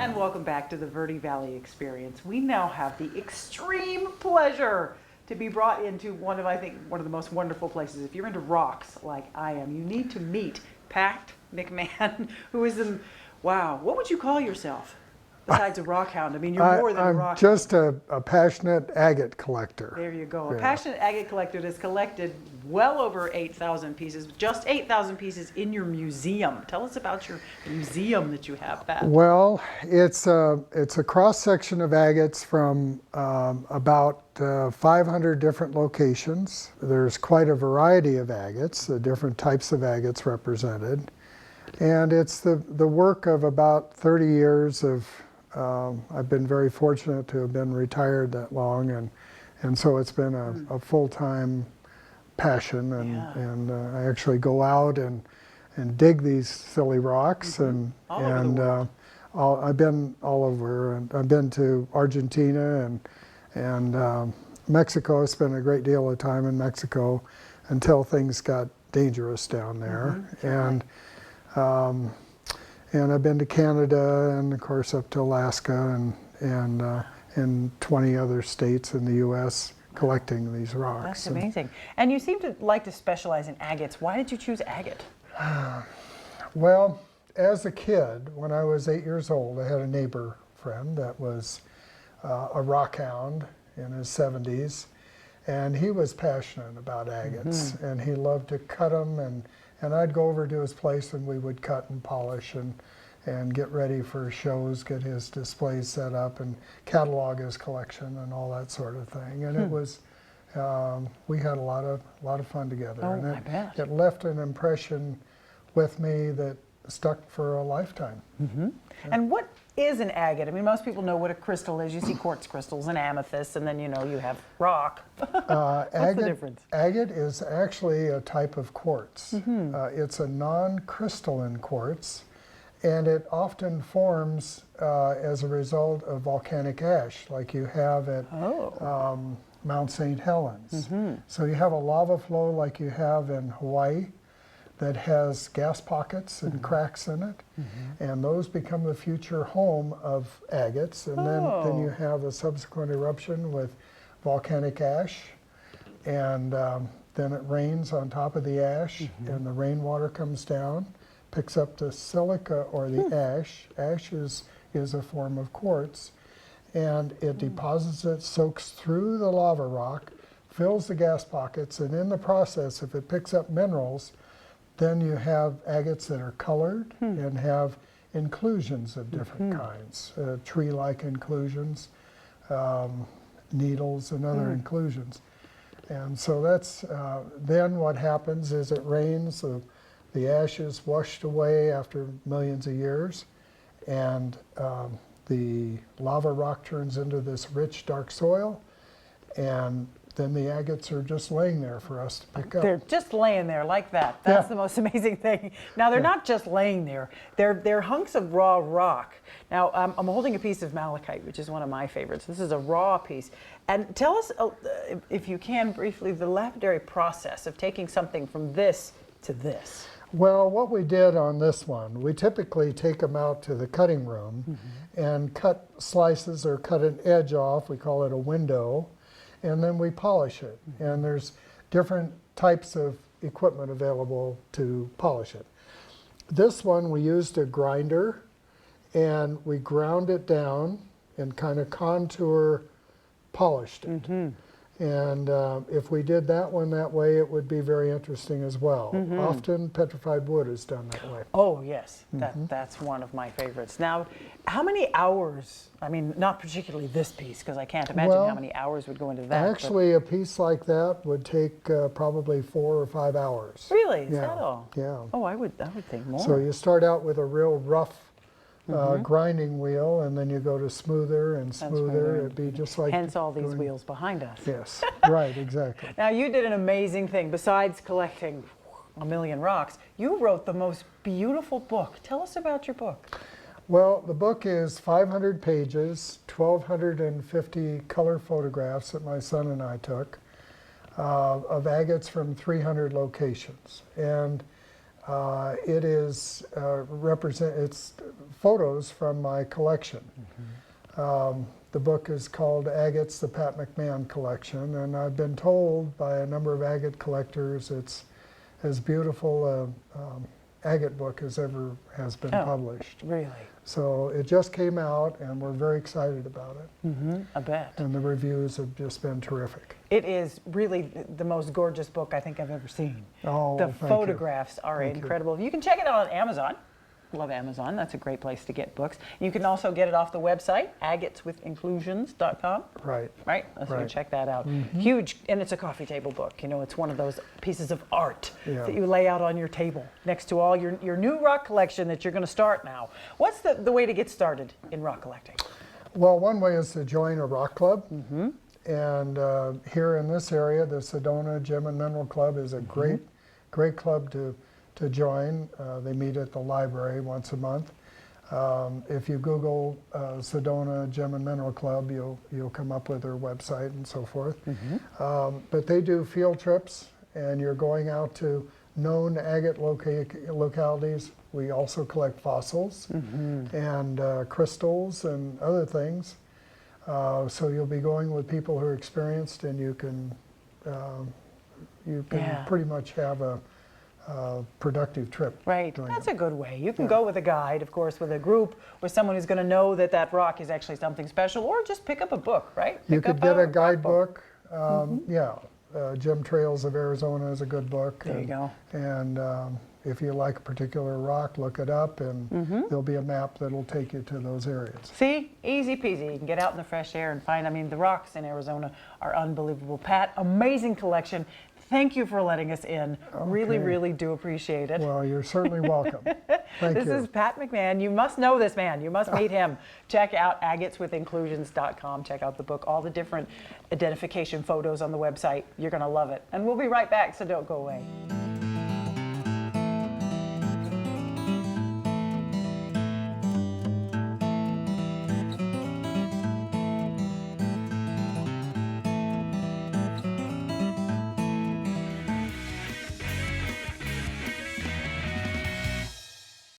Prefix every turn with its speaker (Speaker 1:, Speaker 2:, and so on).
Speaker 1: And welcome back to the Verde Valley Experience. We now have the extreme pleasure to be brought into one of the most wonderful places. If you're into rocks like I am, you need to meet Pat McMahan, who is wow, what would you call yourself besides a rockhound? I mean, you're more than a rockhound.
Speaker 2: I'm just a passionate agate collector.
Speaker 1: There you go.
Speaker 2: Yeah.
Speaker 1: A passionate agate collector that's collected well over 8,000 pieces, just 8,000 pieces in your museum. Tell us about your museum that you have, Pat.
Speaker 2: Well, it's a cross-section of agates from about 500 different locations. There's quite a variety of agates, the different types of agates represented. And it's the work of about 30 years of, I've been very fortunate to have been retired that long, and so it's been a full-time passion, and I actually go out and dig these silly rocks, and I've been all over, and I've been to Argentina and Mexico. I spent a great deal of time in Mexico until things got dangerous down there, and I've been to Canada, and of course up to Alaska, and 20 other states in the U.S. collecting these rocks.
Speaker 1: That's amazing. And you seem to like to specialize in agates. Why did you choose agate?
Speaker 2: Well, as a kid, when I was 8 years old, I had a neighbor friend that was a rockhound in his 70s, and he was passionate about agates, and he loved to cut them, and I'd go over to his place and we would cut and polish and get ready for shows, get his displays set up and catalog his collection and all that sort of thing. And it was, we had a lot of fun together.
Speaker 1: Oh,
Speaker 2: and
Speaker 1: I bet.
Speaker 2: It left an impression with me that stuck for a lifetime.
Speaker 1: Yeah. And what is an agate? I mean, most people know what a crystal is. You see quartz crystals and amethysts, and then you have rock. What's the difference?
Speaker 2: Agate is actually a type of quartz. It's a non-crystalline quartz, and it often forms as a result of volcanic ash, like you have at Mount St. Helens. So you have a lava flow like you have in Hawaii that has gas pockets and cracks in it, and those become the future home of agates, and then you have a subsequent eruption with volcanic ash, and then it rains on top of the ash, and the rainwater comes down, picks up the silica or the ash. Ash is a form of quartz, and it deposits it, soaks through the lava rock, fills the gas pockets, and in the process, if it picks up minerals, then you have agates that are colored and have inclusions of different kinds, tree-like inclusions, needles and other inclusions. And so that's, then what happens is it rains, the ash is washed away after millions of years, and the lava rock turns into this rich, dark soil, and then the agates are just laying there for us to pick up.
Speaker 1: They're just laying there like that. That's the most amazing thing. Now, they're not just laying there. They're hunks of raw rock. Now, I'm holding a piece of malachite, which is one of my favorites. This is a raw piece. And tell us, if you can, briefly, the lapidary process of taking something from this to this.
Speaker 2: Well, what we did on this one, we typically take them out to the cutting room and cut slices or cut an edge off. We call it a window. And then we polish it. And there's different types of equipment available to polish it. This one, we used a grinder, and we ground it down and kind of contour polished it. And if we did that one that way, it would be very interesting as well. Often petrified wood is done that way.
Speaker 1: Oh, yes. That's one of my favorites. Now, how many hours, I mean, not particularly this piece, because I can't imagine how many hours would go into that.
Speaker 2: Actually, a piece like that would take probably 4 or 5 hours.
Speaker 1: Really? Is that all?
Speaker 2: Yeah.
Speaker 1: Oh, I would think more.
Speaker 2: So you start out with a real rough grinding wheel, and then you go to smoother and smoother. It'd be just like
Speaker 1: hence all these wheels behind us.
Speaker 2: Yes, right, exactly.
Speaker 1: Now, you did an amazing thing. Besides collecting a million rocks, you wrote the most beautiful book. Tell us about your book.
Speaker 2: Well, the book is 500 pages, 1,250 color photographs that my son and I took of agates from 300 locations. And It is it's photos from my collection. The book is called Agate's the Pat McMahan Collection, and I've been told by a number of agate collectors it's as beautiful a agate book as ever has been published.
Speaker 1: Really?
Speaker 2: So it just came out, and we're very excited about it.
Speaker 1: I bet.
Speaker 2: And the reviews have just been terrific.
Speaker 1: It is really the most gorgeous book I think I've ever seen.
Speaker 2: Oh,
Speaker 1: the
Speaker 2: thank you.
Speaker 1: photographs are
Speaker 2: Thank you.
Speaker 1: incredible. You can check it out on Amazon. Love Amazon. That's a great place to get books. You can also get it off the website, agateswithinclusions.com.
Speaker 2: Right.
Speaker 1: Right? So you can
Speaker 2: Right.
Speaker 1: check that out. Huge, and it's a coffee table book. You know, it's one of those pieces of art
Speaker 2: Yeah.
Speaker 1: that you lay out on your table next to all your new rock collection that you're going to start now. What's the way to get started in rock collecting?
Speaker 2: Well, one way is to join a rock club. And here in this area, the Sedona Gem and Mineral Club is a great club to join. They meet at the library once a month. If you Google Sedona Gem and Mineral Club, you'll come up with their website and so forth. But they do field trips, and you're going out to known agate localities. We also collect fossils and crystals and other things. So you'll be going with people who are experienced, and you can pretty much have a productive trip.
Speaker 1: Right,
Speaker 2: doing
Speaker 1: that's
Speaker 2: it.
Speaker 1: a good way. You can go with a guide, of course, with a group, with someone who's going to know that that rock is actually something special, or just pick up a book, right?
Speaker 2: You
Speaker 1: Pick
Speaker 2: could
Speaker 1: up
Speaker 2: get a
Speaker 1: rock
Speaker 2: guidebook. Gem Trails of Arizona is a good book.
Speaker 1: There you go.
Speaker 2: And if you like a particular rock, look it up, and there'll be a map that'll take you to those areas.
Speaker 1: See, easy peasy. You can get out in the fresh air and find, I mean, the rocks in Arizona are unbelievable. Pat, amazing collection. Thank you for letting us in. Really,
Speaker 2: Okay.
Speaker 1: really do appreciate it.
Speaker 2: Well, you're certainly welcome. Thank
Speaker 1: This
Speaker 2: you.
Speaker 1: is Pat McMahan. You must know this man. You must meet him. Check out agateswithinclusions.com. Check out the book, all the different identification photos on the website. You're going to love it. And we'll be right back, so don't go away.